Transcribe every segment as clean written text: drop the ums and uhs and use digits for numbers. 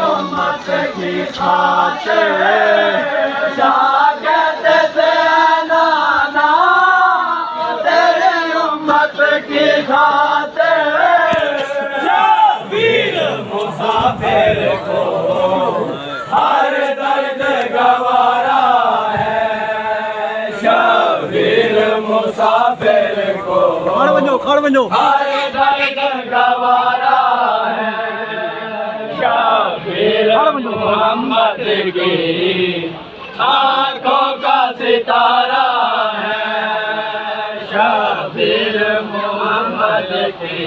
उम्मत की खातिर जागत से नाना तेरे उम्मत की खातिर वीर मुसाफिर को हर दर्द गवारा है। शबीर मुसाफिर को हर दर्द गवारा है। शबीर मोहम्मद की आँखों का सितारा है। शबीर मोहम्मद की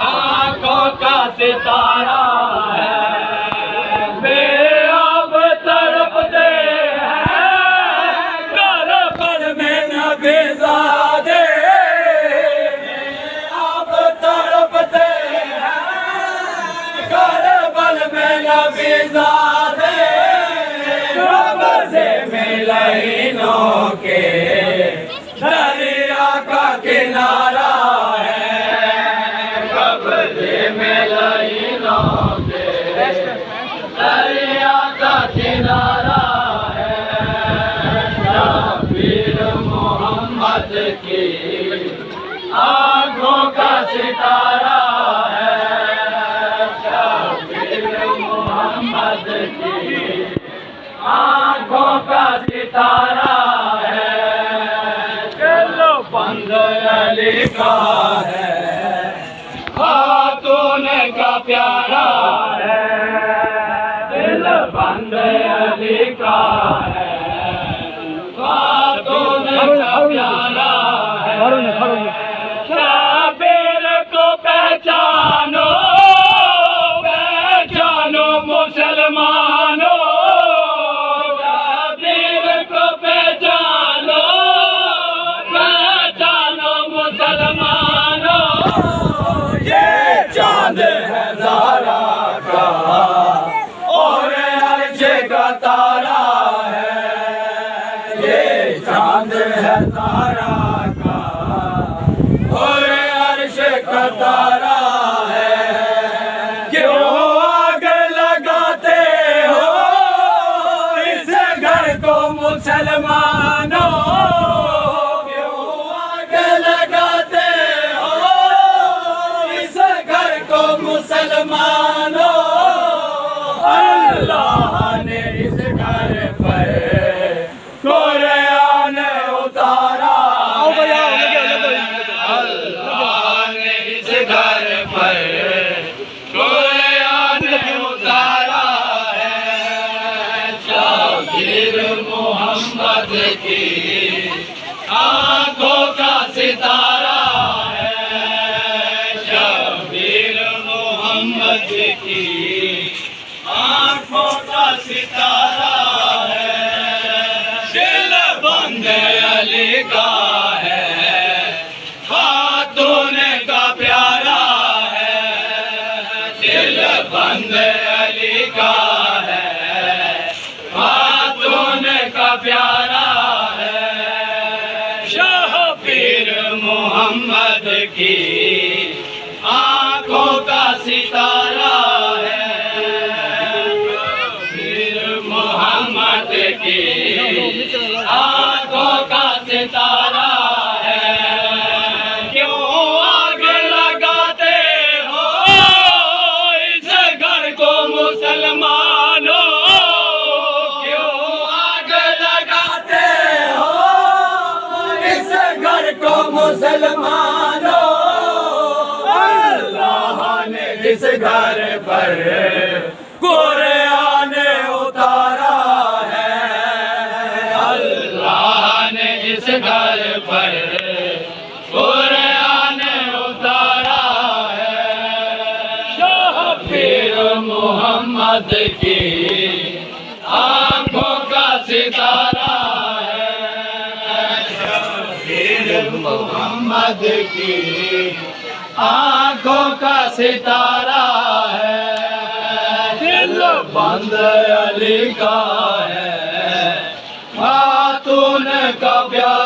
आँखों का सितारा है। बेअब तड़पते हैं करबल में नबीज़ादे। बेअब तड़पते हैं करबल में नबीज़ादे। कब्ज़े में लहीनों के दरिया का किनारा है। कब्ज़े में लहीनों के दरिया का किनारा है। शबीर मोहम्मद की आँखों का सितारा है। शबीर मोहम्मद की आँखों का सितारा है। चलो बंद अली का है खातून का प्यारा है। दिल बंद अली का है खातून का प्यारा है। शबीर को पहचानो पहचानो मुसलमानों। शबीर को पहचानो पहचानो मुसलमानों। ये चांद है ज़हरा का और अर्श का तारा है। ये चांद है ज़हरा का और अर्श का तारा है। क्यों आग लगाते हो इस घर को मुसलमानों। क्यों आग लगाते हो इस घर को मुसलमानों। अल्लाह ने इस घर पर कुरान उतारा है। अल्लाह ने इस घर पर कुरान उतारा है। शबीर मोहम्मद की आँखों का सितारा है। शबीर मोहम्मद की आँखों का सितारा है। दिल बंद अली का है खातून का प्यारा है। दिल बंद अली का है खातून का प्यारा है। शबीर मोहम्मद की आँखों का सितारा है। शबीर मोहम्मद की आँखों का सितारा है। क्यों आग लगाते हो इस घर को मुसलमानों। क्यों आग लगाते हो इस घर को मुसलमानों। अल्लाह ने जिस घर पर कुरान उतारा है। अल्लाह ने जिस घर पर कुरान उतारा है। शबीर मोहम्मद की आँखों का सितारा है। शबीर मोहम्मद की आँखों का सितारा है। दिल बंद अली का है खातून का प्यारा